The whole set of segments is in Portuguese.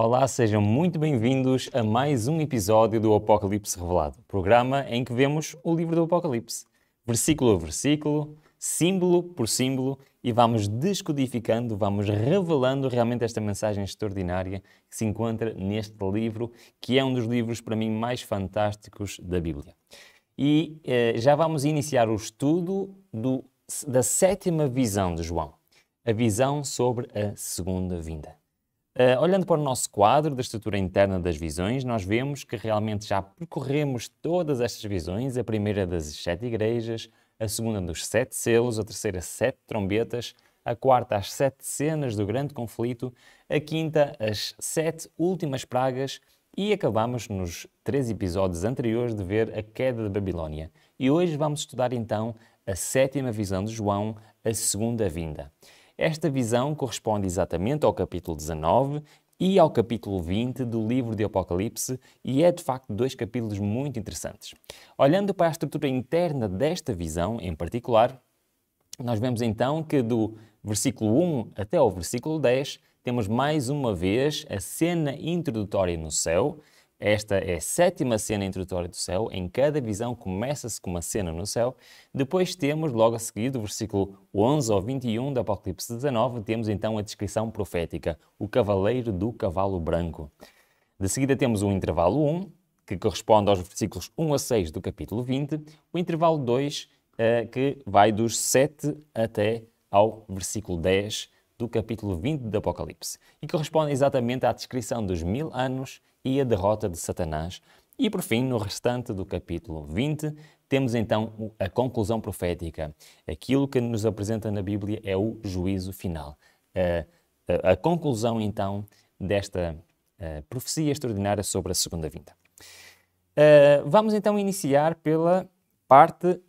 Olá, sejam muito bem-vindos a mais um episódio do Apocalipse Revelado, programa em que vemos o livro do Apocalipse, versículo a versículo, símbolo por símbolo, e vamos descodificando, vamos revelando realmente esta mensagem extraordinária que se encontra neste livro, que é um dos livros para mim mais fantásticos da Bíblia. E já vamos iniciar o estudo da sétima visão de João, a visão sobre a segunda vinda. Olhando para o nosso quadro da estrutura interna das visões, nós vemos que realmente já percorremos todas estas visões, a primeira das 7 igrejas, a segunda dos 7 selos, a terceira 7 trombetas, a quarta as 7 cenas do grande conflito, a quinta as 7 últimas pragas e acabamos nos 3 episódios anteriores de ver a queda de Babilónia. E hoje vamos estudar então a sétima visão de João, a segunda vinda. Esta visão corresponde exatamente ao capítulo 19 e ao capítulo 20 do livro de Apocalipse e é, de facto, 2 capítulos muito interessantes. Olhando para a estrutura interna desta visão, em particular, nós vemos então que do versículo 1 até ao versículo 10 temos mais uma vez a cena introdutória no céu. Esta é a 7ª cena introdutória do céu. Em cada visão começa-se com uma cena no céu. Depois temos, logo a seguir, do versículo 11 ao 21 do Apocalipse 19, temos então a descrição profética, o cavaleiro do cavalo branco. De seguida temos o intervalo 1, que corresponde aos versículos 1 a 6 do capítulo 20, o intervalo 2, que vai dos 7 até ao versículo 10 do capítulo 20 do Apocalipse, e corresponde exatamente à descrição dos 1000 anos e a derrota de Satanás. E por fim, no restante do capítulo 20, temos então a conclusão profética. Aquilo que nos apresenta na Bíblia é o juízo final. A conclusão então desta profecia extraordinária sobre a segunda vinda. Vamos então iniciar pela parte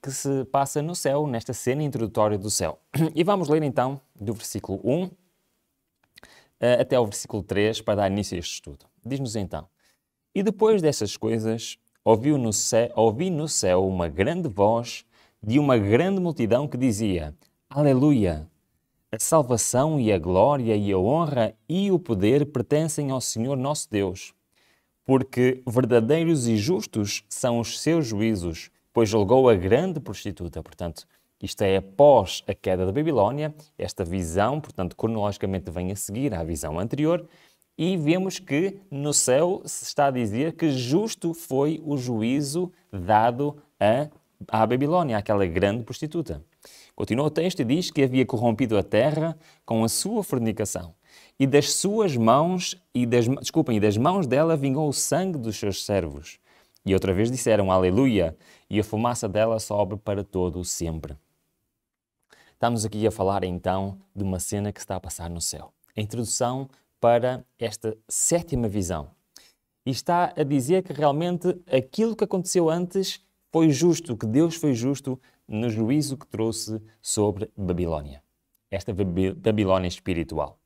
que se passa no céu, nesta cena introdutória do céu. E vamos ler então do versículo 1 até ao versículo 3 para dar início a este estudo. Diz-nos então: E depois dessas coisas, ouvi no céu uma grande voz de uma grande multidão que dizia: Aleluia! A salvação e a glória e a honra e o poder pertencem ao Senhor nosso Deus, porque verdadeiros e justos são os seus juízos, pois julgou a grande prostituta. Portanto, isto é após a queda da Babilónia, esta visão, portanto, cronologicamente vem a seguir à visão anterior, e vemos que no céu se está a dizer que justo foi o juízo dado à Babilónia, àquela grande prostituta. Continua o texto e diz que havia corrompido a terra com a sua fornicação, e das suas mãos, das mãos dela vingou o sangue dos seus servos. E outra vez disseram Aleluia, e a fumaça dela sobe para todo o sempre. Estamos aqui a falar então de uma cena que está a passar no céu. A introdução para esta 7ª visão. E está a dizer que realmente aquilo que aconteceu antes foi justo, que Deus foi justo no juízo que trouxe sobre Babilónia. Esta Babilónia espiritual.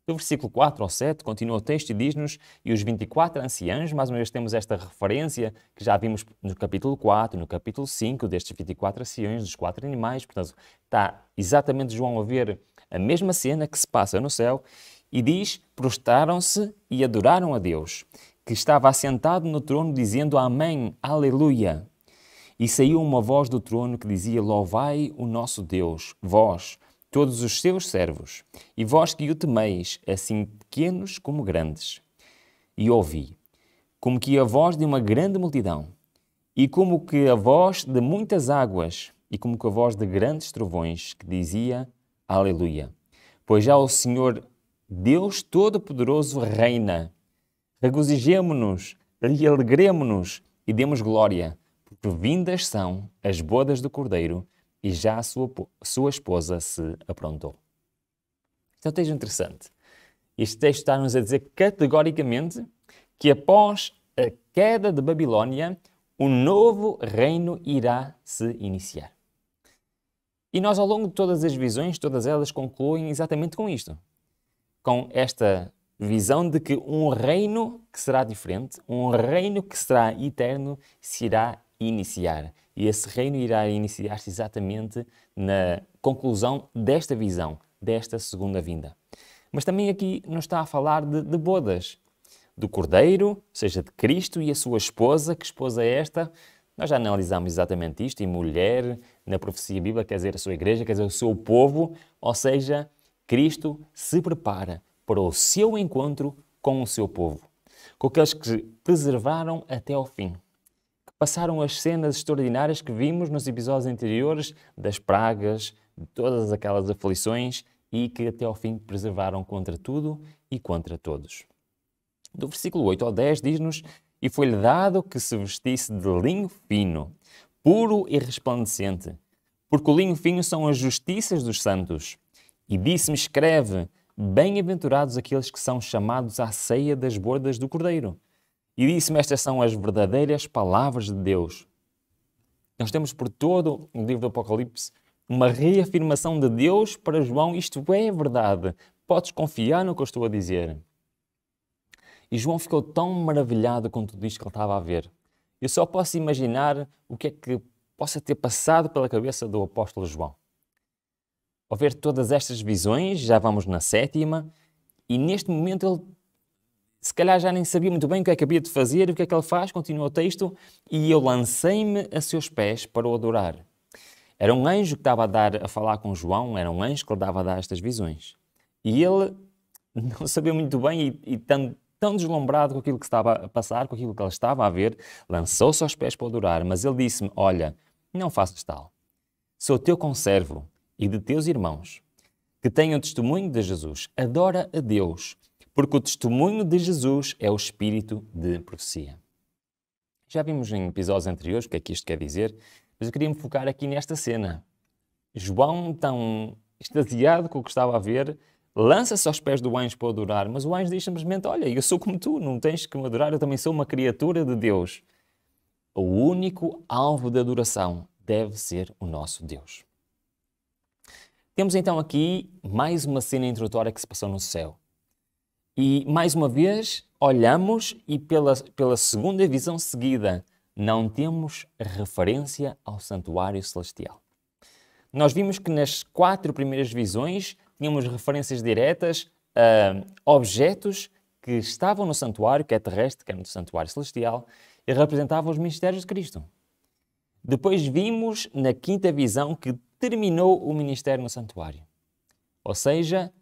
Do versículo 4 ao 7, continua o texto e diz-nos: E os 24 anciãos, mais uma vez temos esta referência que já vimos no capítulo 4, no capítulo 5, destes 24 anciãos, dos 4 animais. Portanto, está exatamente João a ver a mesma cena que se passa no céu e diz: Prostraram-se e adoraram a Deus, que estava assentado no trono, dizendo Amém, Aleluia. E saiu uma voz do trono que dizia: Louvai o nosso Deus, vós, todos os seus servos, e vós que o temeis, assim pequenos como grandes. E ouvi, como que a voz de uma grande multidão, e como que a voz de muitas águas, e como que a voz de grandes trovões, que dizia Aleluia. Pois já o Senhor Deus Todo-Poderoso reina. Regozijemo-nos e alegremo-nos e demos glória, porque vindas são as bodas do Cordeiro, e já a sua esposa se aprontou. Isto é um texto interessante. Este texto está-nos a dizer categoricamente que após a queda de Babilónia, um novo reino irá se iniciar. E nós, ao longo de todas as visões, todas elas concluem exatamente com isto. Com esta visão de que um reino que será diferente, um reino que será eterno, se irá iniciar. E esse reino irá iniciar-se exatamente na conclusão desta visão, desta segunda vinda. Mas também aqui nos está a falar de bodas, do Cordeiro, ou seja, de Cristo e a sua esposa. Que esposa é esta? Nós já analisamos exatamente isto, e mulher, na profecia bíblica, quer dizer a sua igreja, quer dizer o seu povo, ou seja, Cristo se prepara para o seu encontro com o seu povo, com aqueles que preservaram até ao fim, que passaram as cenas extraordinárias que vimos nos episódios anteriores, das pragas, de todas aquelas aflições, e que até ao fim preservaram contra tudo e contra todos. Do versículo 8 ao 10 diz-nos: "E foi-lhe dado que se vestisse de linho fino, puro e resplandecente, porque o linho fino são as justiças dos santos. E disse-me: escreve, bem-aventurados aqueles que são chamados à ceia das bodas do Cordeiro. E disse-me: estas são as verdadeiras palavras de Deus." Nós temos por todo o livro do Apocalipse uma reafirmação de Deus para João: isto é verdade, podes confiar no que eu estou a dizer. E João ficou tão maravilhado com tudo isto que ele estava a ver. Eu só posso imaginar o que é que possa ter passado pela cabeça do apóstolo João. Ao ver todas estas visões, já vamos na 7ª, e neste momento ele se calhar já nem sabia muito bem o que é que havia de fazer, e o que é que ele faz, continua o texto: "E eu lancei-me a seus pés para o adorar." Era um anjo que estava a falar com João, era um anjo que lhe dava a dar estas visões. E ele não sabia muito bem, e tão deslumbrado com aquilo que estava a passar, com aquilo que ele estava a ver, lançou-se aos pés para o adorar, mas ele disse-me: "Olha, não faças tal. Sou teu conservo e de teus irmãos, que têm o testemunho de Jesus. Adora a Deus, porque o testemunho de Jesus é o espírito de profecia." Já vimos em episódios anteriores o que é que isto quer dizer, mas eu queria me focar aqui nesta cena. João, tão extasiado com o que estava a ver, lança-se aos pés do anjo para o adorar, mas o anjo diz simplesmente: "Olha, eu sou como tu, não tens que me adorar, eu também sou uma criatura de Deus." O único alvo de adoração deve ser o nosso Deus. Temos então aqui mais uma cena introdutória que se passou no céu. E mais uma vez olhamos, e pela segunda visão seguida não temos referência ao santuário celestial. Nós vimos que nas 4 primeiras visões tínhamos referências diretas a objetos que estavam no santuário, quer terrestre, quer no santuário celestial, e representavam os ministérios de Cristo. Depois vimos na 5ª visão que terminou o ministério no santuário. Ou seja,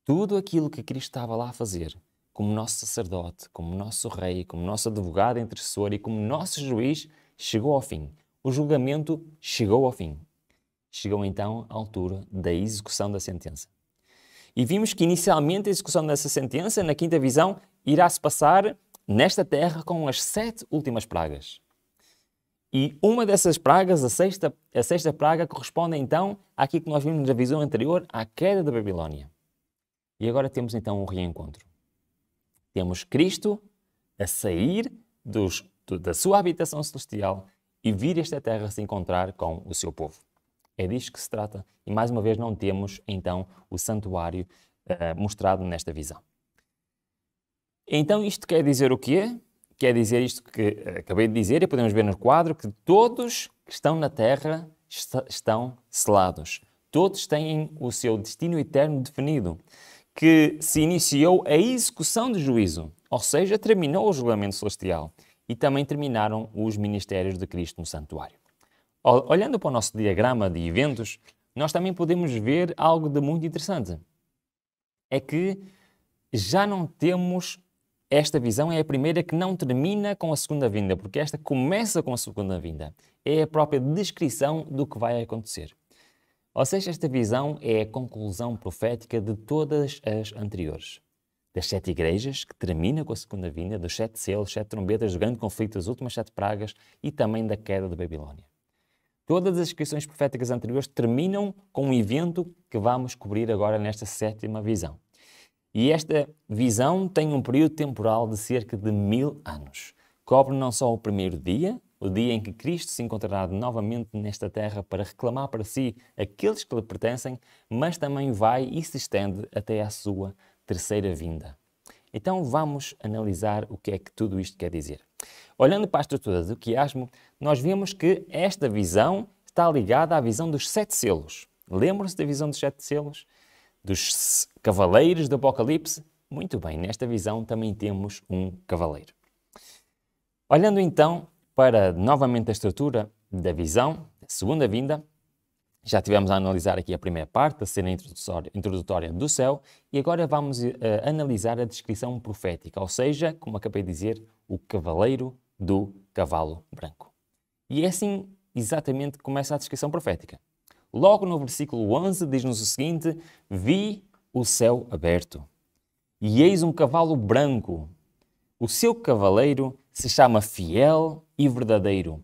tudo aquilo que Cristo estava lá a fazer, como nosso sacerdote, como nosso rei, como nosso advogado intercessor e como nosso juiz, chegou ao fim. O julgamento chegou ao fim. Chegou então à altura da execução da sentença. E vimos que inicialmente a execução dessa sentença, na 5ª visão, irá se passar nesta terra com as 7 últimas pragas. E uma dessas pragas, a sexta praga, corresponde então àquilo que nós vimos na visão anterior, à queda da Babilónia. E agora temos então um reencontro. Temos Cristo a sair da sua habitação celestial e vir a esta terra se encontrar com o seu povo. É disto que se trata. E mais uma vez não temos então o santuário mostrado nesta visão. Então isto quer dizer o quê? Quer dizer isto que acabei de dizer, e podemos ver no quadro, que todos que estão na terra estão selados. Todos têm o seu destino eterno definido, que se iniciou a execução do juízo, ou seja, terminou o julgamento celestial, e também terminaram os ministérios de Cristo no santuário. Olhando para o nosso diagrama de eventos, nós também podemos ver algo de muito interessante. É que já não temos esta visão, é a primeira que não termina com a segunda vinda, porque esta começa com a segunda vinda. É a própria descrição do que vai acontecer. Ou seja, esta visão é a conclusão profética de todas as anteriores. Das 7 igrejas, que termina com a segunda vinda, dos 7 selos, 7 trombetas, do grande conflito, das últimas 7 pragas e também da queda da Babilónia. Todas as descrições proféticas anteriores terminam com um evento que vamos cobrir agora nesta 7ª visão. E esta visão tem um período temporal de cerca de 1000 anos. Cobre não só o primeiro dia, o dia em que Cristo se encontrará novamente nesta terra para reclamar para si aqueles que lhe pertencem, mas também vai e se estende até à sua 3ª vinda. Então vamos analisar o que é que tudo isto quer dizer. Olhando para a estrutura do quiasmo, nós vemos que esta visão está ligada à visão dos 7 selos. Lembram-se da visão dos 7 selos? cavaleiros do Apocalipse? Muito bem, nesta visão também temos um cavaleiro. Olhando então para novamente a estrutura da visão, da segunda vinda, já tivemos a analisar aqui a primeira parte, a cena introdutória do céu, e agora vamos analisar a descrição profética, ou seja, como acabei de dizer, o cavaleiro do cavalo branco. E é assim exatamente que começa a descrição profética. Logo no versículo 11 diz-nos o seguinte: vi o céu aberto, e eis um cavalo branco. O seu cavaleiro se chama Fiel e Verdadeiro,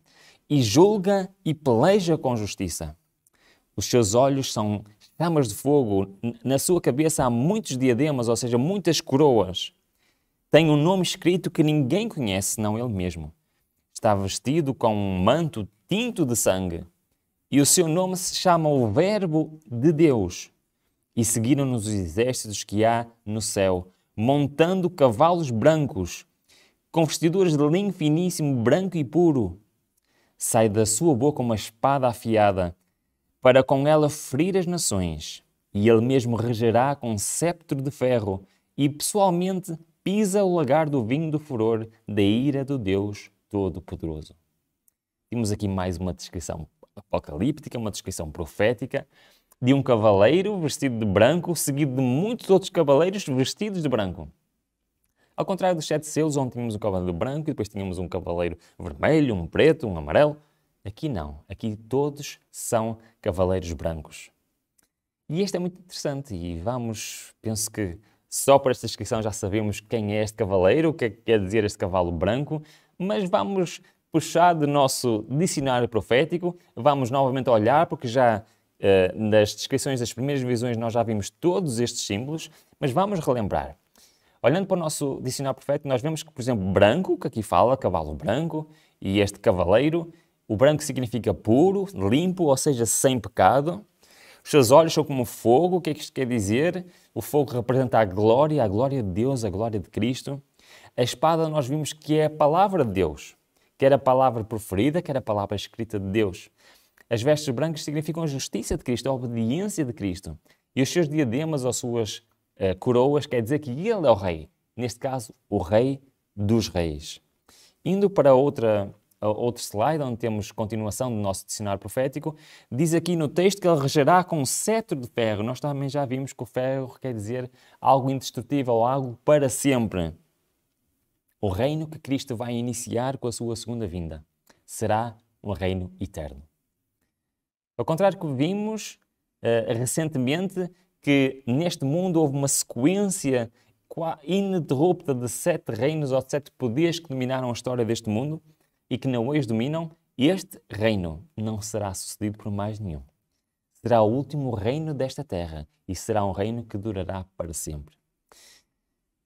e julga e peleja com justiça. Os seus olhos são chamas de fogo, na sua cabeça há muitos diademas, ou seja, muitas coroas. Tem um nome escrito que ninguém conhece, senão ele mesmo. Está vestido com um manto tinto de sangue, e o seu nome se chama o Verbo de Deus. E seguiram-nos os exércitos que há no céu, montando cavalos brancos, com vestiduras de linho finíssimo, branco e puro. Sai da sua boca uma espada afiada, para com ela ferir as nações, e ele mesmo regerá com cetro de ferro, e pessoalmente pisa o lagar do vinho do furor da ira do Deus Todo-Poderoso. Temos aqui mais uma descrição apocalíptica, uma descrição profética, de um cavaleiro vestido de branco, seguido de muitos outros cavaleiros vestidos de branco. Ao contrário dos 7 selos, onde tínhamos um cavaleiro branco e depois tínhamos um cavaleiro vermelho, um preto, um amarelo, aqui não. Aqui todos são cavaleiros brancos. E este é muito interessante e penso que só por esta descrição já sabemos quem é este cavaleiro, o que é que quer dizer este cavalo branco, mas vamos puxar do nosso dicionário profético, vamos novamente olhar, porque já nas descrições das primeiras visões nós já vimos todos estes símbolos, mas vamos relembrar. Olhando para o nosso dicionário profético, nós vemos que, por exemplo, branco, que aqui fala, cavalo branco, e este cavaleiro, o branco significa puro, limpo, ou seja, sem pecado. Os seus olhos são como fogo. O que é que isto quer dizer? O fogo representa a glória de Deus, a glória de Cristo. A espada nós vimos que é a palavra de Deus, quer a palavra proferida, quer a palavra escrita de Deus. As vestes brancas significam a justiça de Cristo, a obediência de Cristo. E os seus diademas ou suas coroas quer dizer que ele é o rei. Neste caso, o rei dos reis. Indo para outro slide, onde temos continuação do nosso dicionário profético, diz aqui no texto que ele regerá com um cetro de ferro. Nós também já vimos que o ferro quer dizer algo indestrutível, algo para sempre. O reino que Cristo vai iniciar com a sua segunda vinda será um reino eterno. Ao contrário do que vimos recentemente, que neste mundo houve uma sequência ininterrupta de 7 reinos ou 7 poderes que dominaram a história deste mundo e que não os dominam, este reino não será sucedido por mais nenhum. Será o último reino desta terra e será um reino que durará para sempre.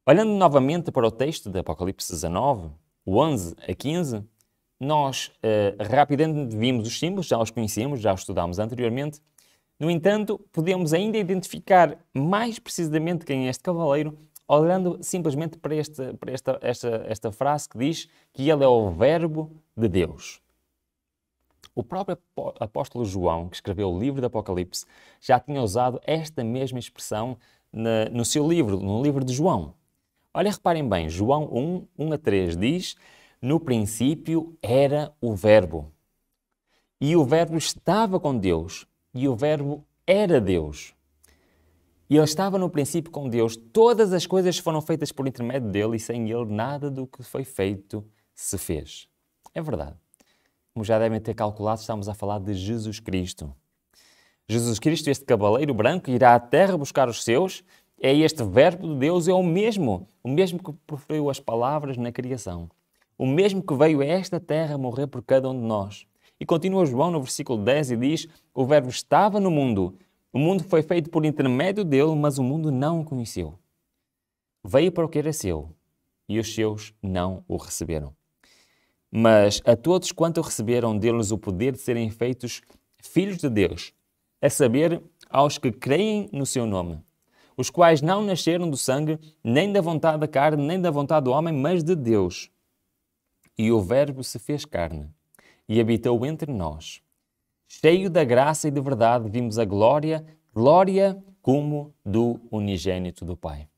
Olhando novamente para o texto de Apocalipse 19, 11 a 15, nós rapidamente vimos os símbolos, já os conhecemos, já os estudámos anteriormente. No entanto, podemos ainda identificar mais precisamente quem é este cavaleiro, olhando simplesmente para esta frase que diz que ele é o Verbo de Deus. O próprio apóstolo João, que escreveu o livro do Apocalipse, já tinha usado esta mesma expressão no seu livro, no livro de João. Olha, reparem bem, João 1 a 3 diz: no princípio era o Verbo, e o Verbo estava com Deus, e o Verbo era Deus. E ele estava no princípio com Deus. Todas as coisas foram feitas por intermédio dele, e sem ele nada do que foi feito se fez. É verdade. Como já devem ter calculado, estamos a falar de Jesus Cristo. Jesus Cristo, este cavaleiro branco, irá à terra buscar os seus. É este Verbo de Deus, é o mesmo que proferiu as palavras na criação. O mesmo que veio a esta terra morrer por cada um de nós. E continua João no versículo 10 e diz: o Verbo estava no mundo. O mundo foi feito por intermédio dele, mas o mundo não o conheceu. Veio para o que era seu, e os seus não o receberam. Mas a todos quanto o receberam, deu-lhes o poder de serem feitos filhos de Deus, a saber, aos que creem no seu nome, os quais não nasceram do sangue, nem da vontade da carne, nem da vontade do homem, mas de Deus. E o Verbo se fez carne e habitou entre nós. Cheio da graça e de verdade, vimos a glória como do unigênito do Pai.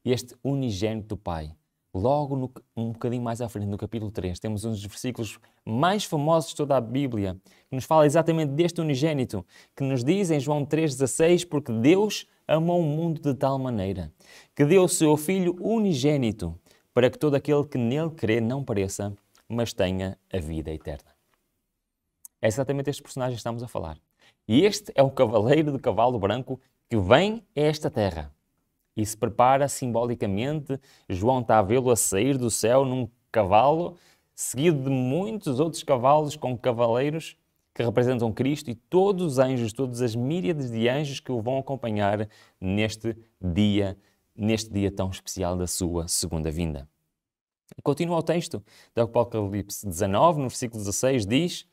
Este unigênito do Pai, logo um bocadinho mais à frente, no capítulo 3, temos um dos versículos mais famosos de toda a Bíblia, que nos fala exatamente deste unigênito, que nos diz em João 3,16, porque Deus amou o mundo de tal maneira, que deu o seu Filho unigênito, para que todo aquele que nele crê não pereça, mas tenha a vida eterna. É exatamente este personagem que estamos a falar. E este é o cavaleiro de cavalo branco que vem a esta terra e se prepara simbolicamente. João está a vê-lo a sair do céu num cavalo, seguido de muitos outros cavalos com cavaleiros que representam Cristo e todos os anjos, todas as míriades de anjos que o vão acompanhar neste dia tão especial da sua segunda vinda. E continua o texto do Apocalipse 19, no versículo 16, diz: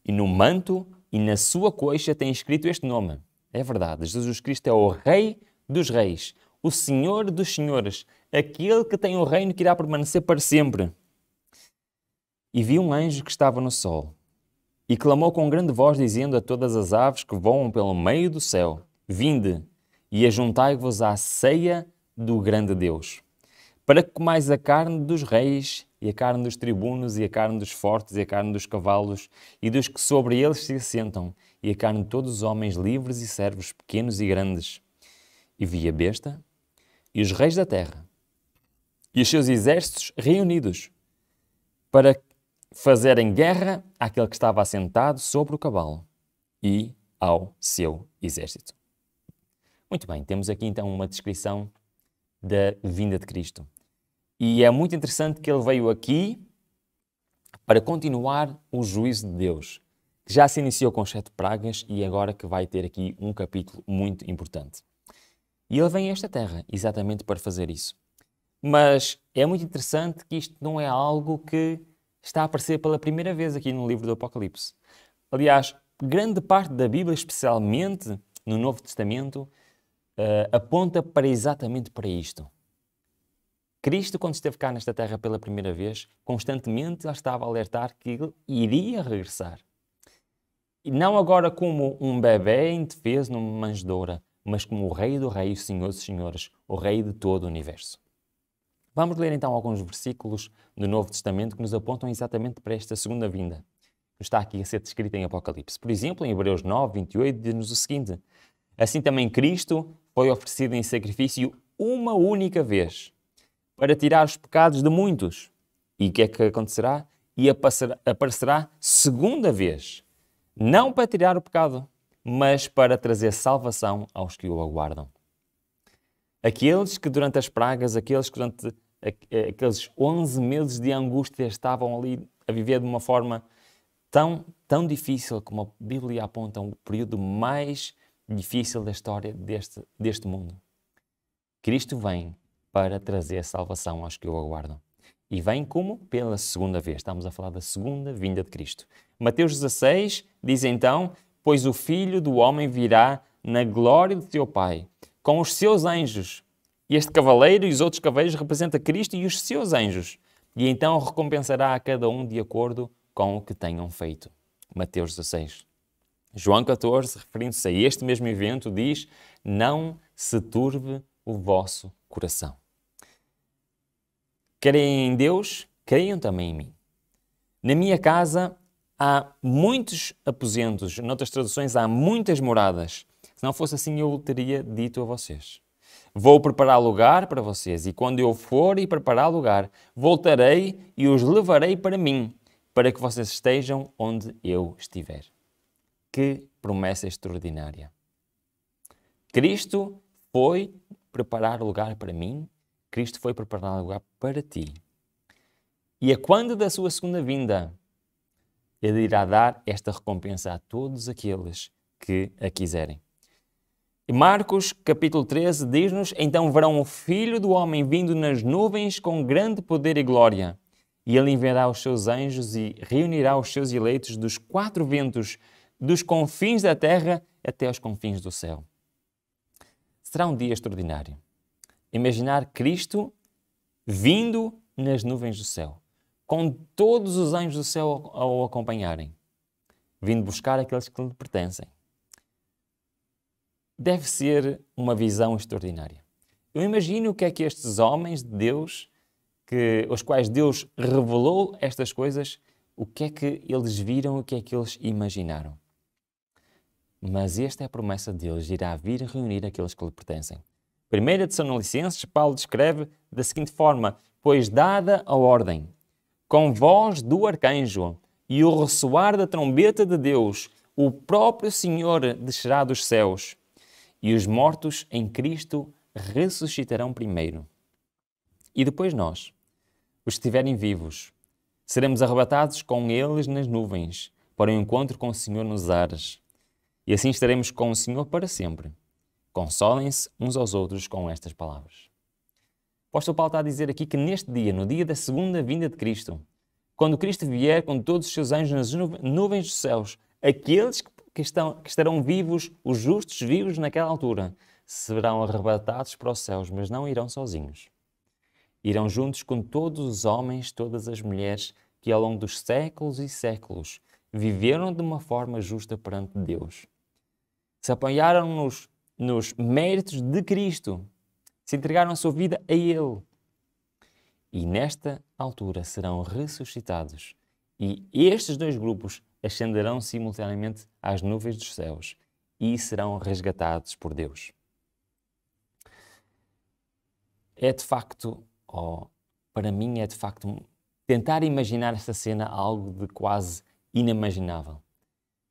e no manto e na sua coxa tem escrito este nome. É verdade, Jesus Cristo é o Rei dos Reis, o Senhor dos Senhores, aquele que tem o reino que irá permanecer para sempre. E vi um anjo que estava no sol e clamou com grande voz, dizendo a todas as aves que voam pelo meio do céu: vinde e ajuntai-vos à ceia do grande Deus, para que comais a carne dos reis, e a carne dos tribunos, e a carne dos fortes, e a carne dos cavalos, e dos que sobre eles se assentam, e a carne de todos os homens livres e servos, pequenos e grandes. E vi a besta, e os reis da terra, e os seus exércitos reunidos, para fazerem guerra àquele que estava assentado sobre o cavalo, e ao seu exército. Muito bem, temos aqui então uma descrição da vinda de Cristo. E é muito interessante que ele veio aqui para continuar o juízo de Deus, que já se iniciou com 7 pragas e agora que vai ter aqui um capítulo muito importante. E ele vem a esta terra exatamente para fazer isso. Mas é muito interessante que isto não é algo que está a aparecer pela primeira vez aqui no livro do Apocalipse. Aliás, grande parte da Bíblia, especialmente no Novo Testamento, aponta para exatamente para isto. Cristo, quando esteve cá nesta terra pela primeira vez, constantemente ele estava a alertar que ele iria regressar. E não agora como um bebê indefeso numa manjedoura, mas como o Rei do Rei, o Senhor dos Senhores, o Rei de todo o universo. Vamos ler então alguns versículos do Novo Testamento que nos apontam exatamente para esta segunda vinda, que está aqui a ser descrita em Apocalipse. Por exemplo, em Hebreus 9, 28, diz-nos o seguinte: assim também Cristo foi oferecido em sacrifício uma única vez, para tirar os pecados de muitos. E o que é que acontecerá? E aparecerá segunda vez, não para tirar o pecado, mas para trazer salvação aos que o aguardam. Aqueles que durante as pragas, aqueles que durante aqueles 11 meses de angústia estavam ali a viver de uma forma tão difícil, como a Bíblia aponta, um período mais difícil da história deste mundo. Cristo vem para trazer salvação aos que o aguardam. E vem como? Pela segunda vez. Estamos a falar da segunda vinda de Cristo. Mateus 16 diz então: pois o Filho do Homem virá na glória de teu Pai, com os seus anjos. Este cavaleiro e os outros cavaleiros representam Cristo e os seus anjos. E então recompensará a cada um de acordo com o que tenham feito. Mateus 16. João 14, referindo-se a este mesmo evento, diz: não se turbe o vosso coração. Creem em Deus, creiam também em mim. Na minha casa há muitos aposentos, noutras traduções há muitas moradas. Se não fosse assim, eu teria dito a vocês. Vou preparar lugar para vocês, e quando eu for e preparar lugar, voltarei e os levarei para mim, para que vocês estejam onde eu estiver. Que promessa extraordinária! Cristo foi preparar lugar para mim, Cristo foi preparar lugar para ti. E a quando da sua segunda vinda, Ele irá dar esta recompensa a todos aqueles que a quiserem. E Marcos, capítulo 13, diz-nos: então verão o Filho do Homem vindo nas nuvens com grande poder e glória. E Ele enviará os seus anjos e reunirá os seus eleitos dos 4 ventos, dos confins da terra até aos confins do céu. Será um dia extraordinário. Imaginar Cristo vindo nas nuvens do céu, com todos os anjos do céu a o acompanharem, vindo buscar aqueles que lhe pertencem. deve ser uma visão extraordinária. Eu imagino o que é que estes homens de Deus, aos quais Deus revelou estas coisas, o que é que eles viram, o que é que eles imaginaram. Mas esta é a promessa de Deus, irá vir reunir aqueles que lhe pertencem. 1 Tessalonicenses, Paulo descreve da seguinte forma: pois dada a ordem, com voz do arcanjo e o ressoar da trombeta de Deus, o próprio Senhor descerá dos céus, e os mortos em Cristo ressuscitarão primeiro. E depois nós, os que estiverem vivos, seremos arrebatados com eles nas nuvens, para o encontro com o Senhor nos ares. E assim estaremos com o Senhor para sempre. Consolem-se uns aos outros com estas palavras. O apóstolo Paulo está a dizer aqui que neste dia, no dia da segunda vinda de Cristo, quando Cristo vier com todos os seus anjos nas nuvens dos céus, aqueles que estarão vivos, os justos vivos naquela altura, serão arrebatados para os céus, mas não irão sozinhos. Irão juntos com todos os homens, todas as mulheres que ao longo dos séculos e séculos viveram de uma forma justa perante Deus. Se apoiaram nos méritos de Cristo, se entregaram a sua vida a Ele. E nesta altura serão ressuscitados. E estes dois grupos ascenderão simultaneamente às nuvens dos céus e serão resgatados por Deus. É de facto, para mim é de facto, tentar imaginar esta cena algo de quase inimaginável.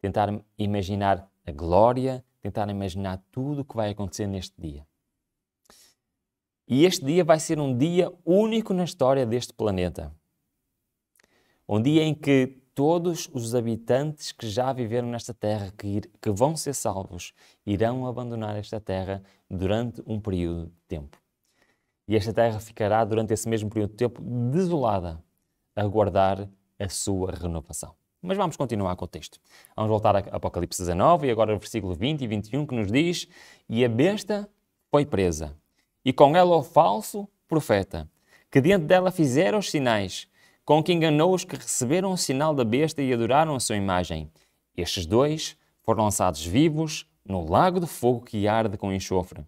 Tentar imaginar a glória, tentar imaginar tudo o que vai acontecer neste dia. E este dia vai ser um dia único na história deste planeta. Um dia em que todos os habitantes que já viveram nesta terra, que vão ser salvos, irão abandonar esta terra durante um período de tempo. E esta terra ficará, durante esse mesmo período de tempo, desolada, a aguardar a sua renovação. Mas vamos continuar com o texto. Vamos voltar a Apocalipse 19 e agora o versículo 20 e 21 que nos diz: e a besta foi presa, e com ela o falso profeta, que diante dela fizeram os sinais, com que enganou os que receberam o sinal da besta e adoraram a sua imagem. Estes dois foram lançados vivos no lago de fogo que arde com enxofre.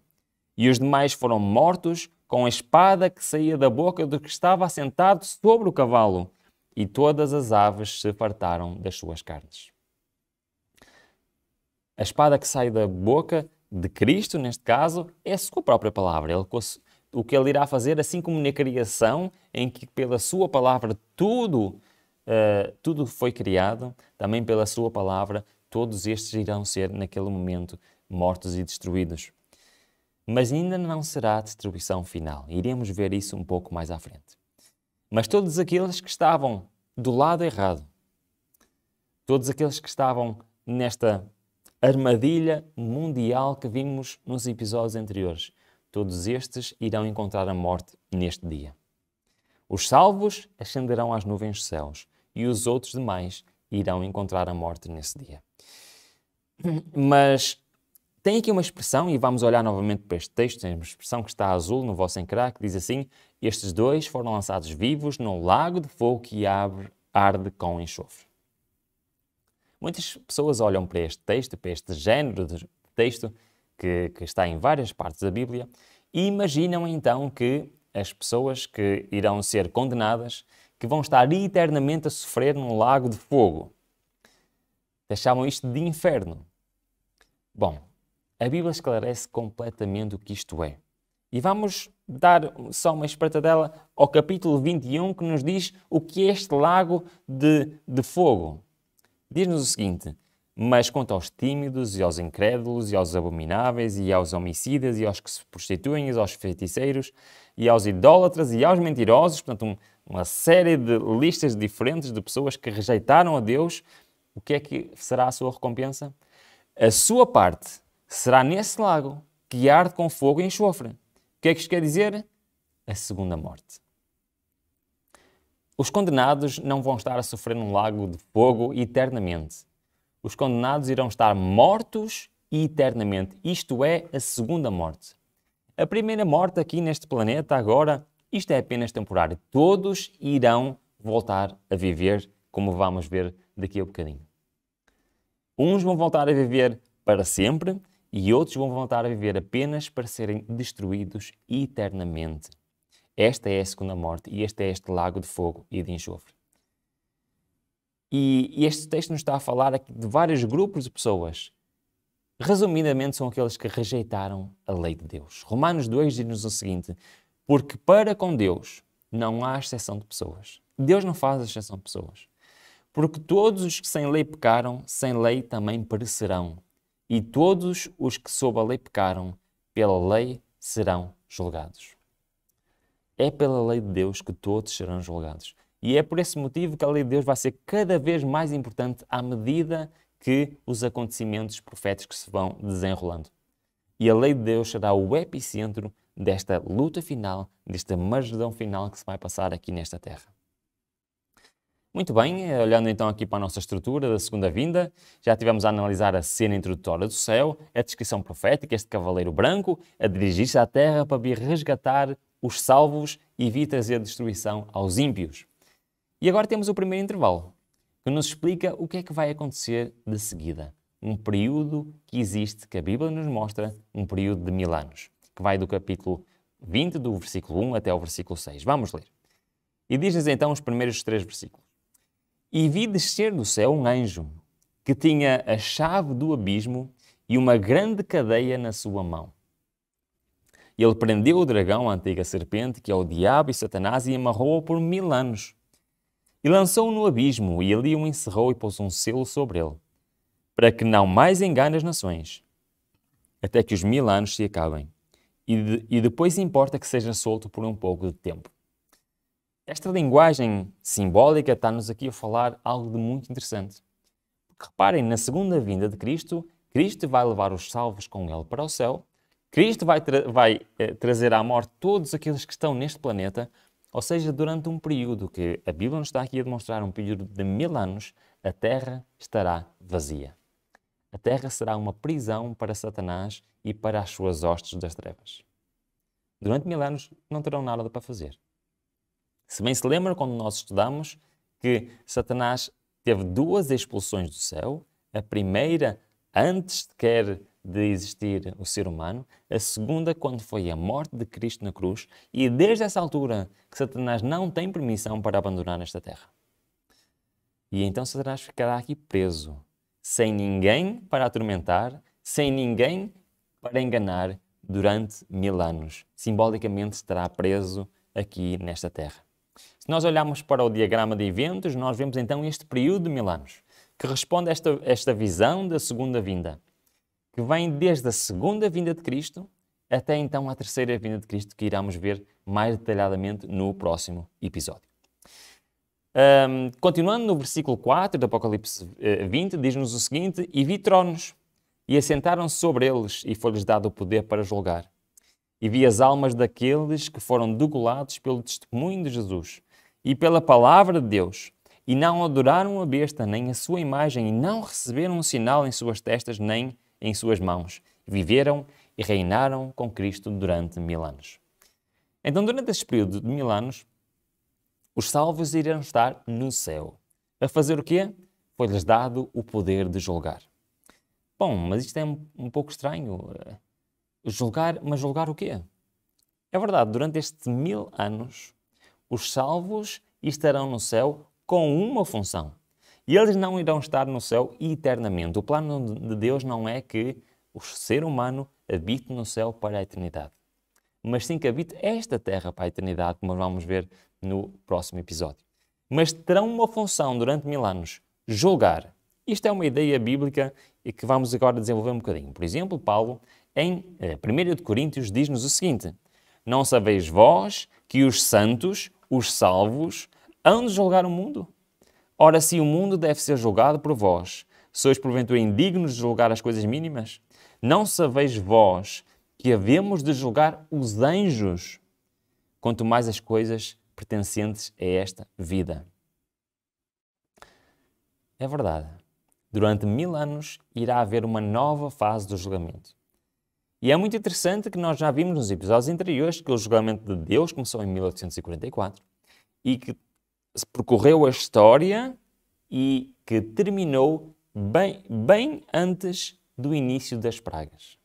E os demais foram mortos com a espada que saía da boca do que estava assentado sobre o cavalo, e todas as aves se fartaram das suas carnes. A espada que sai da boca de Cristo, neste caso, é a sua própria palavra. O que ele irá fazer, assim como na criação, em que pela sua palavra tudo foi criado, também pela sua palavra todos estes irão ser, naquele momento, mortos e destruídos. Mas ainda não será a destruição final. Iremos ver isso um pouco mais à frente. Mas todos aqueles que estavam do lado errado, todos aqueles que estavam nesta armadilha mundial que vimos nos episódios anteriores, todos estes irão encontrar a morte neste dia. Os salvos ascenderão às nuvens dos céus e os outros demais irão encontrar a morte nesse dia. Mas tem aqui uma expressão, e vamos olhar novamente para este texto, tem uma expressão que está azul no vosso ecrã, que diz assim: estes dois foram lançados vivos no lago de fogo que arde com enxofre. Muitas pessoas olham para este texto, para este género de texto, que está em várias partes da Bíblia, e imaginam então que as pessoas que irão ser condenadas, que vão estar eternamente a sofrer num lago de fogo. Chamam isto de inferno. Bom, a Bíblia esclarece completamente o que isto é. E vamos dar só uma espreitadela ao capítulo 21, que nos diz o que é este lago de fogo. Diz-nos o seguinte: mas quanto aos tímidos e aos incrédulos e aos abomináveis e aos homicidas e aos que se prostituem e aos feiticeiros e aos idólatras e aos mentirosos, portanto uma série de listas diferentes de pessoas que rejeitaram a Deus, o que é que será a sua recompensa? A sua parte será nesse lago que arde com fogo e enxofre. O que é que isto quer dizer? A segunda morte. Os condenados não vão estar a sofrer num lago de fogo eternamente. Os condenados irão estar mortos eternamente. Isto é a segunda morte. A primeira morte aqui neste planeta, agora, isto é apenas temporário. Todos irão voltar a viver, como vamos ver daqui a bocadinho. Uns vão voltar a viver para sempre e outros vão voltar a viver apenas para serem destruídos eternamente. Esta é a segunda morte e este é este lago de fogo e de enxofre. E este texto nos está a falar aqui de vários grupos de pessoas. Resumidamente, são aqueles que rejeitaram a lei de Deus. Romanos 2 diz-nos o seguinte: porque para com Deus não há exceção de pessoas. Deus não faz exceção de pessoas. Porque todos os que sem lei pecaram, sem lei também perecerão. E todos os que sob a lei pecaram, pela lei serão julgados. É pela lei de Deus que todos serão julgados. E é por esse motivo que a lei de Deus vai ser cada vez mais importante à medida que os acontecimentos proféticos se vão desenrolando. E a lei de Deus será o epicentro desta luta final, desta margem final que se vai passar aqui nesta terra. Muito bem, olhando então aqui para a nossa estrutura da segunda vinda, já tivemos a analisar a cena introdutória do céu, a descrição profética, este cavaleiro branco, a dirigir-se à terra para vir resgatar os salvos e vir trazer destruição aos ímpios. E agora temos o primeiro intervalo, que nos explica o que é que vai acontecer de seguida. Um período que existe, que a Bíblia nos mostra, um período de 1000 anos, que vai do capítulo 20, do versículo 1 até o versículo 6. Vamos ler. E diz-nos então os primeiros 3 versículos. E vi descer do céu um anjo, que tinha a chave do abismo e uma grande cadeia na sua mão. Ele prendeu o dragão, a antiga serpente, que é o diabo e Satanás, e amarrou-o por 1000 anos. E lançou-o no abismo, e ali o encerrou e pôs um selo sobre ele, para que não mais engane as nações, até que os 1000 anos se acabem. E depois importa que seja solto por um pouco de tempo. Esta linguagem simbólica está-nos aqui a falar algo de muito interessante. Porque reparem, na segunda vinda de Cristo, Cristo vai levar os salvos com ele para o céu, Cristo vai trazer à morte todos aqueles que estão neste planeta, ou seja, durante um período que a Bíblia nos está aqui a demonstrar, um período de 1000 anos, a terra estará vazia. A terra será uma prisão para Satanás e para as suas hostes das trevas. Durante 1000 anos não terão nada para fazer. Se bem se lembram, quando nós estudamos, que Satanás teve 2 expulsões do céu, a primeira antes sequer de existir o ser humano, a segunda quando foi a morte de Cristo na cruz, e desde essa altura que Satanás não tem permissão para abandonar esta terra. E então Satanás ficará aqui preso, sem ninguém para atormentar, sem ninguém para enganar durante 1000 anos. Simbolicamente estará preso aqui nesta terra. Se nós olharmos para o diagrama de eventos, nós vemos então este período de 1000 anos, que responde a esta visão da segunda vinda, que vem desde a segunda vinda de Cristo até então a terceira vinda de Cristo, que iremos ver mais detalhadamente no próximo episódio. Continuando no versículo 4 do Apocalipse 20, diz-nos o seguinte: E vi tronos, e assentaram-se sobre eles, e foi-lhes dado o poder para julgar. E vi as almas daqueles que foram degolados pelo testemunho de Jesus e pela palavra de Deus, e não adoraram a besta, nem a sua imagem, e não receberam um sinal em suas testas, nem em suas mãos. Viveram e reinaram com Cristo durante 1000 anos. Então, durante este período de 1000 anos, os salvos irão estar no céu. A fazer o quê? Foi-lhes dado o poder de julgar. Bom, mas isto é um pouco estranho. Julgar, mas julgar o quê? É verdade, durante estes 1000 anos, os salvos estarão no céu com uma função. E eles não irão estar no céu eternamente. O plano de Deus não é que o ser humano habite no céu para a eternidade, mas sim que habite esta terra para a eternidade, como vamos ver no próximo episódio. Mas terão uma função durante 1000 anos: julgar. Isto é uma ideia bíblica e que vamos agora desenvolver um bocadinho. Por exemplo, Paulo, em 1 Coríntios, diz-nos o seguinte: Não sabeis vós que os santos, os salvos, hão de julgar o mundo? Ora, se o mundo deve ser julgado por vós, sois porventura indignos de julgar as coisas mínimas? Não sabeis vós que havemos de julgar os anjos, quanto mais as coisas pertencentes a esta vida? É verdade. Durante 1000 anos irá haver uma nova fase do julgamento. E é muito interessante que nós já vimos nos episódios anteriores que o julgamento de Deus começou em 1844 e que percorreu a história e que terminou bem antes do início das pragas.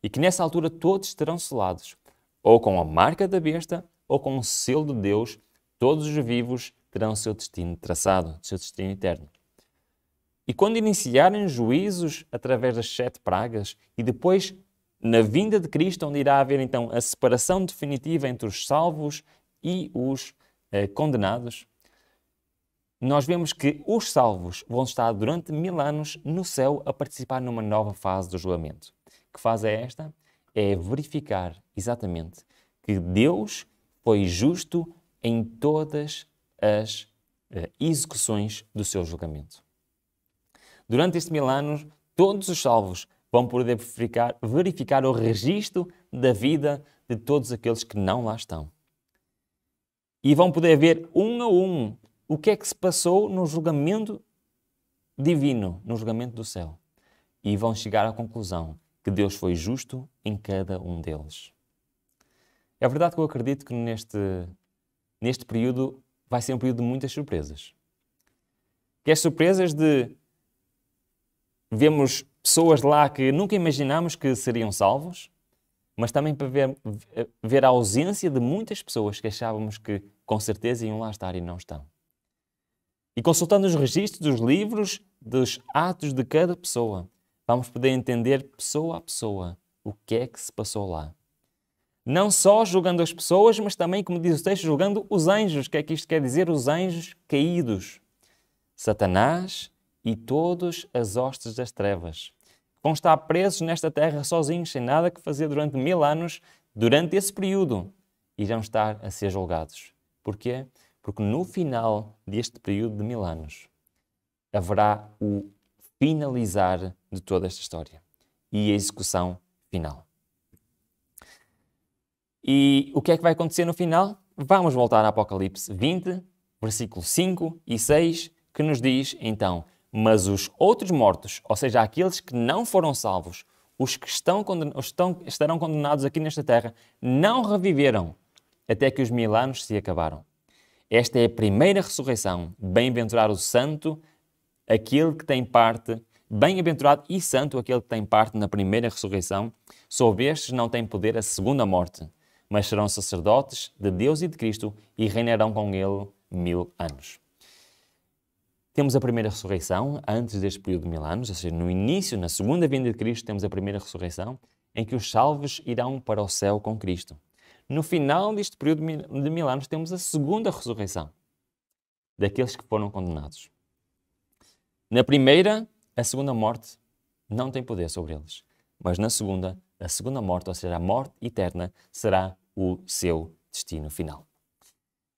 e que nessa altura todos estarão selados, ou com a marca da besta, ou com o selo de Deus. Todos os vivos terão o seu destino traçado, o seu destino eterno. E quando iniciarem juízos através das 7 pragas, e depois na vinda de Cristo, onde irá haver então a separação definitiva entre os salvos e os condenados, nós vemos que os salvos vão estar durante 1000 anos no céu a participar numa nova fase do julgamento. Que fase é esta? É verificar exatamente que Deus foi justo em todas as execuções do seu julgamento. Durante estes 1000 anos, todos os salvos vão poder verificar o registro da vida de todos aqueles que não lá estão. E vão poder ver um a um o que é que se passou no julgamento divino, no julgamento do céu. E vão chegar à conclusão que Deus foi justo em cada um deles. É verdade que eu acredito que neste período vai ser um período de muitas surpresas. Que as surpresas de vemos pessoas lá que nunca imaginámos que seriam salvos, mas também para ver a ausência de muitas pessoas que achávamos que com certeza iam lá estar e não estão. E consultando os registros dos livros, dos atos de cada pessoa, vamos poder entender pessoa a pessoa o que é que se passou lá. Não só julgando as pessoas, mas também, como diz o texto, julgando os anjos. O que é que isto quer dizer? Os anjos caídos. Satanás e todas as hostes das trevas. Vão estar presos nesta terra sozinhos, sem nada que fazer durante 1000 anos, durante esse período. Irão estar a ser julgados. Porquê? Porque no final deste período de 1000 anos haverá o finalizar de toda esta história e a execução final. E o que é que vai acontecer no final? Vamos voltar a Apocalipse 20, versículos 5 e 6, que nos diz então: mas os outros mortos, ou seja, aqueles que não foram salvos, os que estarão condenados aqui nesta terra, não reviveram até que os 1000 anos se acabaram. Esta é a primeira ressurreição. Bem-aventurado o santo, aquele que tem parte, bem-aventurado e santo aquele que tem parte na primeira ressurreição. Sobre estes não tem poder a segunda morte, mas serão sacerdotes de Deus e de Cristo e reinarão com ele 1000 anos. Temos a primeira ressurreição antes deste período de 1000 anos, ou seja, no início, na segunda vinda de Cristo, temos a primeira ressurreição, em que os salvos irão para o céu com Cristo. No final deste período de 1000 anos, temos a segunda ressurreição daqueles que foram condenados. Na primeira, a segunda morte não tem poder sobre eles, mas na segunda, a segunda morte, ou seja, a morte eterna, será o seu destino final.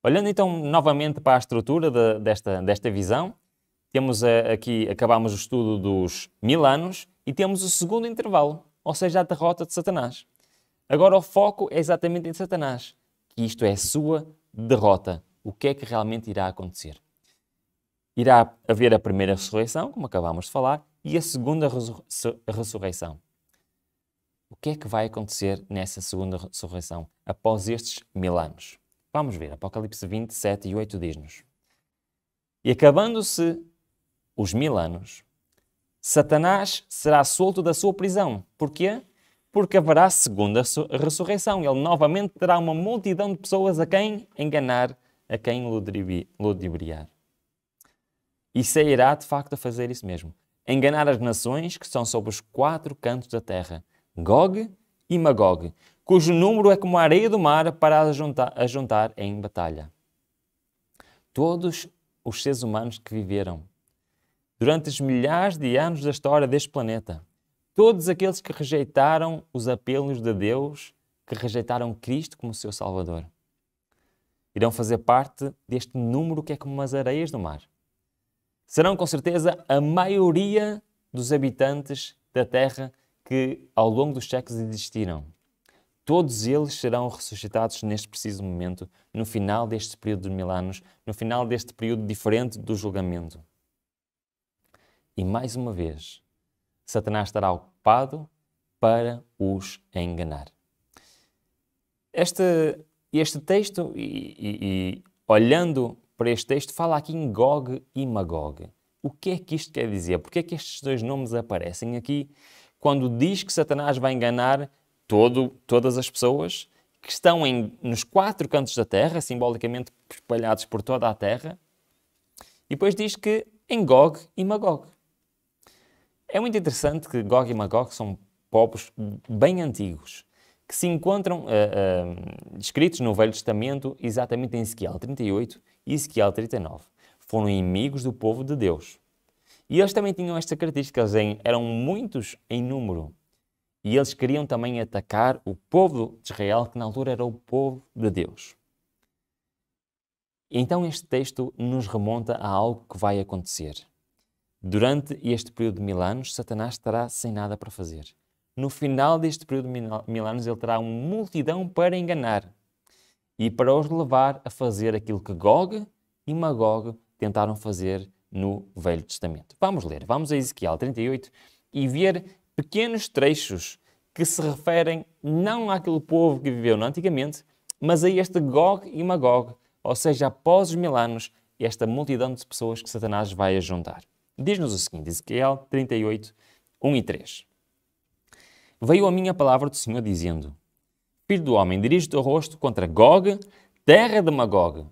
Olhando então novamente para a estrutura desta visão, temos aqui, acabamos o estudo dos 1000 anos e temos o segundo intervalo, ou seja, a derrota de Satanás. Agora o foco é exatamente em Satanás, que isto é a sua derrota. O que é que realmente irá acontecer? Irá haver a primeira ressurreição, como acabámos de falar, e a segunda ressurreição. O que é que vai acontecer nessa segunda ressurreição após estes 1000 anos? Vamos ver, Apocalipse 20, 7 e 8 diz-nos: e acabando-se os 1000 anos, Satanás será solto da sua prisão. Porquê? Porque haverá segunda ressurreição. Ele novamente terá uma multidão de pessoas a quem enganar, a quem ludibriar. E sairá de facto a fazer isso mesmo. Enganar as nações que estão sob os 4 cantos da terra, Gog e Magog, cujo número é como a areia do mar para a juntar em batalha. Todos os seres humanos que viveram durante os milhares de anos da história deste planeta, todos aqueles que rejeitaram os apelos de Deus, que rejeitaram Cristo como seu Salvador, irão fazer parte deste número que é como as areias do mar. Serão com certeza a maioria dos habitantes da Terra que ao longo dos séculos existiram. Todos eles serão ressuscitados neste preciso momento, no final deste período de 1000 anos, no final deste período diferente do julgamento. E mais uma vez, Satanás estará ocupado para os enganar. Este texto, olhando para este texto, fala aqui em Gog e Magog. O que é que isto quer dizer? Porque é que estes dois nomes aparecem aqui quando diz que Satanás vai enganar todas as pessoas que estão nos 4 cantos da terra, simbolicamente espalhados por toda a terra. E depois diz que em Gog e Magog. É muito interessante que Gog e Magog são povos bem antigos, que se encontram descritos no Velho Testamento, exatamente em Ezequiel 38 e Ezequiel 39. Foram inimigos do povo de Deus. E eles também tinham esta característica, eles eram muitos em número. E eles queriam também atacar o povo de Israel, que na altura era o povo de Deus. Então este texto nos remonta a algo que vai acontecer. Durante este período de 1000 anos, Satanás estará sem nada para fazer. No final deste período de 1000 anos, ele terá uma multidão para enganar e para os levar a fazer aquilo que Gog e Magog tentaram fazer no Velho Testamento. Vamos ler, vamos a Ezequiel 38 e ver pequenos trechos que se referem não àquele povo que viveu antigamente, mas a este Gog e Magog, ou seja, após os 1000 anos, esta multidão de pessoas que Satanás vai ajuntar. Diz-nos o seguinte, Ezequiel 38, 1 e 3. Veio a mim a palavra do Senhor dizendo: Filho do homem, dirige o teu rosto contra Gog, terra de Magog,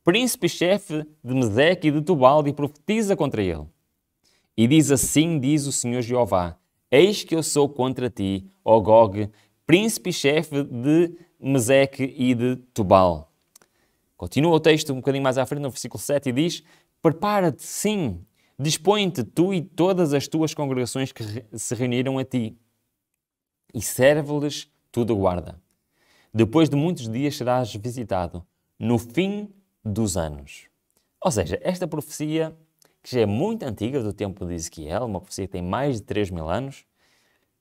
príncipe-chefe de Meseque e de Tubal, e profetiza contra ele. E diz assim, diz o Senhor Jeová: Eis que eu sou contra ti, ó Gog, príncipe-chefe de Meseque e de Tubal. Continua o texto um bocadinho mais à frente, no versículo 7, e diz: Prepara-te, sim, dispõe-te tu e todas as tuas congregações que se reuniram a ti, e serve-lhes tudo guarda. Depois de muitos dias serás visitado, no fim dos anos. Ou seja, esta profecia, que já é muito antiga, do tempo de Ezequiel, uma profecia que tem mais de 3000 anos,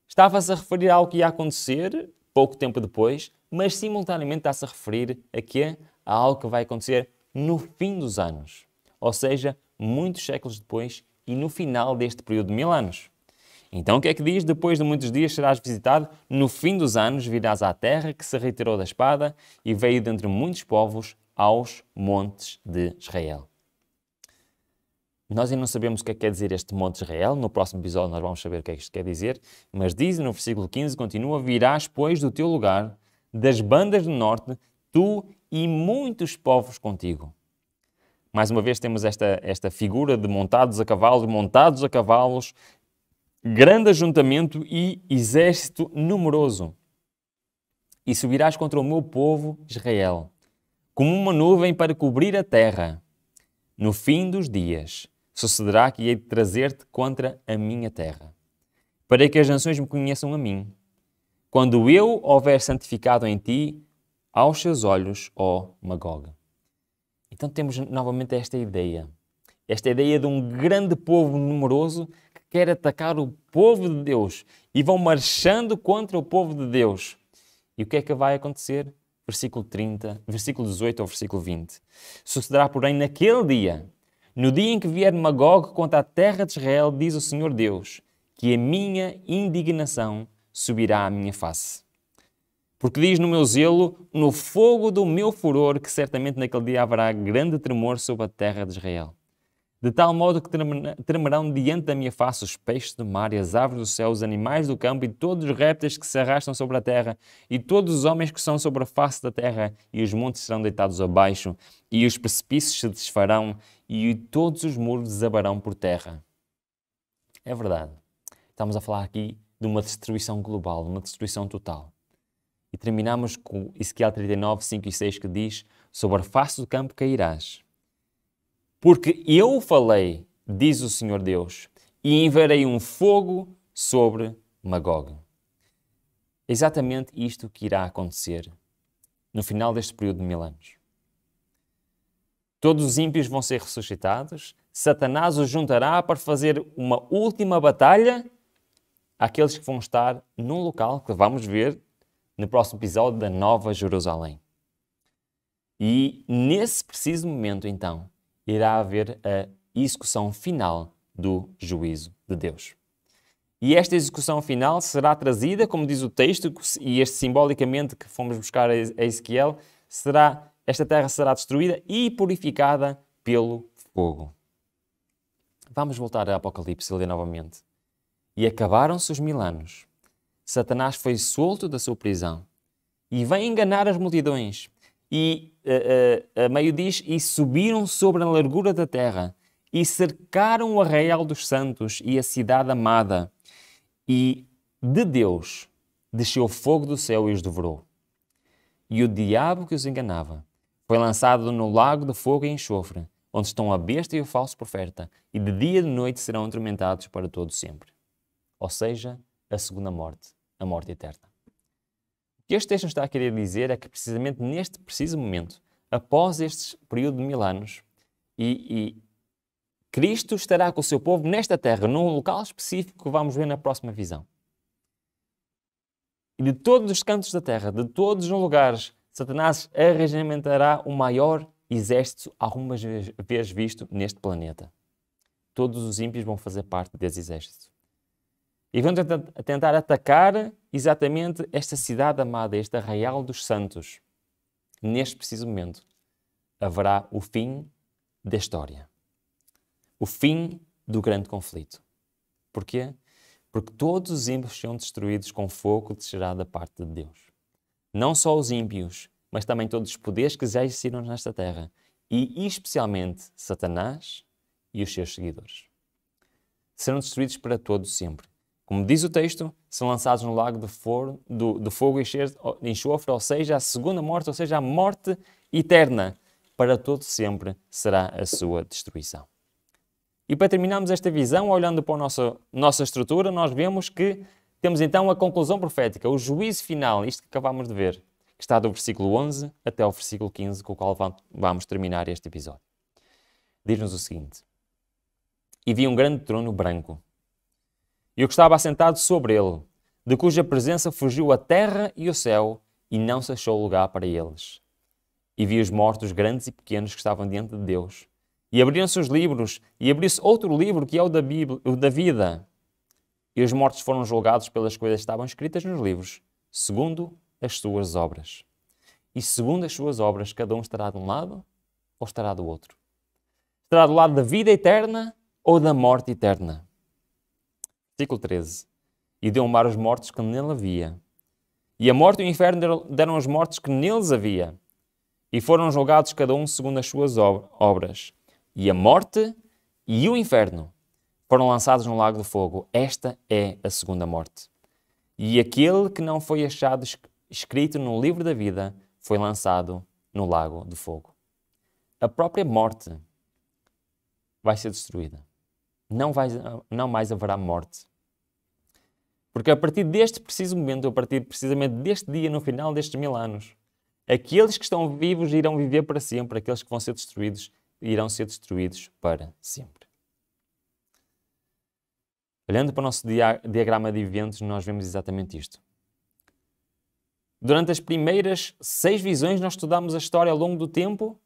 estava-se a referir a algo que ia acontecer pouco tempo depois, mas simultaneamente está-se a referir a quê? A algo que vai acontecer no fim dos anos. Ou seja, muitos séculos depois e no final deste período de 1000 anos. Então o que é que diz? Depois de muitos dias serás visitado, no fim dos anos virás à terra que se retirou da espada e veio dentre muitos povos aos montes de Israel. Nós ainda não sabemos o que é que quer dizer este monte de Israel. No próximo episódio nós vamos saber o que é que isto quer dizer. Mas diz no versículo 15, continua: Virás, pois, do teu lugar, das bandas do norte, tu e muitos povos contigo. Mais uma vez temos esta figura de montados a cavalos, grande ajuntamento e exército numeroso. E subirás contra o meu povo Israel, como uma nuvem para cobrir a terra. No fim dos dias, sucederá que hei de trazer-te contra a minha terra, para que as nações me conheçam a mim, quando eu houver santificado em ti aos seus olhos, ó Magog. Então temos novamente esta ideia de um grande povo numeroso que quer atacar o povo de Deus e vão marchando contra o povo de Deus. E o que é que vai acontecer? Versículo 30, versículo 18 ao versículo 20. Sucederá, porém, naquele dia, no dia em que vier Magog contra a terra de Israel, diz o Senhor Deus, que a minha indignação subirá à minha face. Porque diz no meu zelo, no fogo do meu furor, que certamente naquele dia haverá grande tremor sobre a terra de Israel. De tal modo que tremerão diante da minha face os peixes do mar e as aves do céu, os animais do campo e todos os répteis que se arrastam sobre a terra e todos os homens que são sobre a face da terra, e os montes serão deitados abaixo e os precipícios se desfarão e todos os muros desabarão por terra. É verdade. Estamos a falar aqui de uma destruição global, uma destruição total. E terminamos com Ezequiel 39, 5 e 6, que diz: sobre a face do campo cairás. Porque eu falei, diz o Senhor Deus, e enviarei um fogo sobre Magog. É exatamente isto que irá acontecer no final deste período de 1000 anos. Todos os ímpios vão ser ressuscitados, Satanás os juntará para fazer uma última batalha àqueles que vão estar num local que vamos ver no próximo episódio da Nova Jerusalém. E nesse preciso momento, então, irá haver a execução final do juízo de Deus. E esta execução final será trazida, como diz o texto, e este simbolicamente que fomos buscar a Ezequiel, esta terra será destruída e purificada pelo fogo. Vamos voltar a Apocalipse e ler novamente. e acabaram-se os 1000 anos. Satanás foi solto da sua prisão e vem enganar as multidões. E a meio diz, e subiram sobre a largura da terra e cercaram o arraial dos santos e a cidade amada. E de Deus desceu fogo do céu e os devorou. E o diabo que os enganava foi lançado no lago de fogo e enxofre, onde estão a besta e o falso profeta, e de dia e de noite serão atormentados para todo sempre. Ou seja, a segunda morte, a morte eterna. O que este texto nos está a querer dizer é que precisamente neste preciso momento, após este período de 1000 anos, e Cristo estará com o seu povo nesta terra, num local específico que vamos ver na próxima visão. E de todos os cantos da terra, de todos os lugares, Satanás arregimentará o maior exército alguma vez visto neste planeta. Todos os ímpios vão fazer parte desse exército. E vão tentar atacar exatamente esta cidade amada, este arraial dos santos. Neste preciso momento, haverá o fim da história. O fim do grande conflito. Porquê? Porque todos os ímpios serão destruídos com fogo que descerá da parte de Deus. Não só os ímpios, mas também todos os poderes que já existiram nesta terra. E especialmente Satanás e os seus seguidores. Serão destruídos para todos sempre. Como diz o texto, são lançados no lago de fogo e enxofre, ou seja, a segunda morte, ou seja, a morte eterna. Para todo sempre será a sua destruição. E para terminarmos esta visão, olhando para a nossa estrutura, nós vemos que temos então a conclusão profética, o juízo final, isto que acabamos de ver, que está do versículo 11 até ao versículo 15, com o qual vamos terminar este episódio. Diz-nos o seguinte: E vi um grande trono branco, e o que estava assentado sobre ele, de cuja presença fugiu a terra e o céu, e não se achou lugar para eles. E vi os mortos grandes e pequenos que estavam diante de Deus. E abriram-se os livros, e abriu-se outro livro que é o da vida. E os mortos foram julgados pelas coisas que estavam escritas nos livros, segundo as suas obras. E segundo as suas obras, cada um estará de um lado ou estará do outro. Estará do lado da vida eterna ou da morte eterna. Versículo 13. E deu um mar aos mortos que nele havia. E a morte e o inferno deram aos mortos que neles havia. E foram julgados cada um segundo as suas obras. E a morte e o inferno foram lançados no lago de fogo. Esta é a segunda morte. E aquele que não foi achado escrito no livro da vida foi lançado no lago de fogo. A própria morte vai ser destruída. Não mais haverá morte. Porque a partir deste preciso momento, a partir precisamente deste dia, no final destes 1000 anos, aqueles que estão vivos irão viver para sempre, aqueles que vão ser destruídos irão ser destruídos para sempre. Olhando para o nosso diagrama de eventos, nós vemos exatamente isto. Durante as primeiras 6 visões, nós estudamos a história ao longo do tempo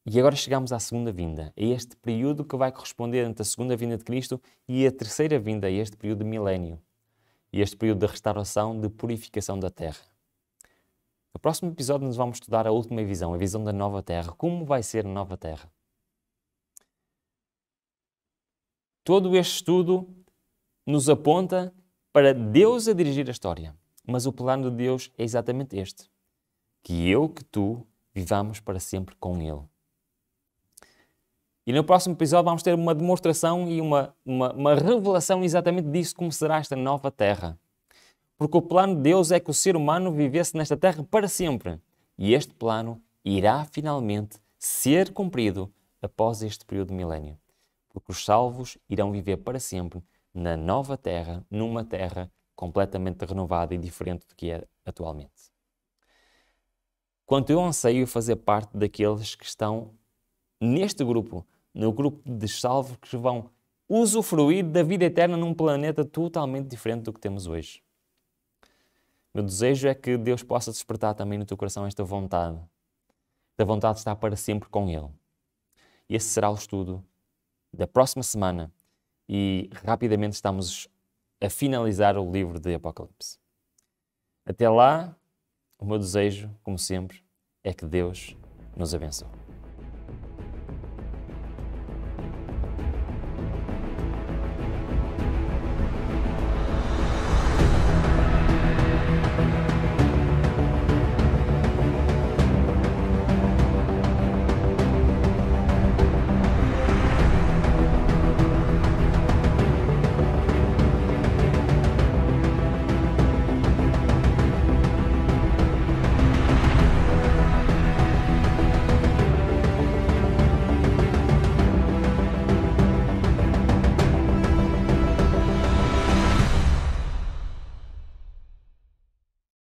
e agora chegamos à segunda vinda, a este período que vai corresponder entre a segunda vinda de Cristo e a terceira vinda, a este período de milénio, e este período de restauração, de purificação da terra. No próximo episódio nós vamos estudar a última visão, a visão da nova terra. Como vai ser a nova terra? Todo este estudo nos aponta para Deus a dirigir a história. Mas o plano de Deus é exatamente este. Que eu, que tu, vivamos para sempre com Ele. E no próximo episódio vamos ter uma demonstração e uma revelação exatamente disso, como será esta nova terra. Porque o plano de Deus é que o ser humano vivesse nesta terra para sempre. E este plano irá finalmente ser cumprido após este período de milénio. Porque os salvos irão viver para sempre na nova terra, numa terra completamente renovada e diferente do que é atualmente. Quanto eu anseio fazer parte daqueles que estão neste grupo, no grupo de salvos que vão usufruir da vida eterna num planeta totalmente diferente do que temos hoje. Meu desejo é que Deus possa despertar também no teu coração esta vontade. Da vontade de estar para sempre com Ele. E esse será o estudo da próxima semana. E rapidamente estamos a finalizar o livro de Apocalipse. Até lá, o meu desejo, como sempre, é que Deus nos abençoe.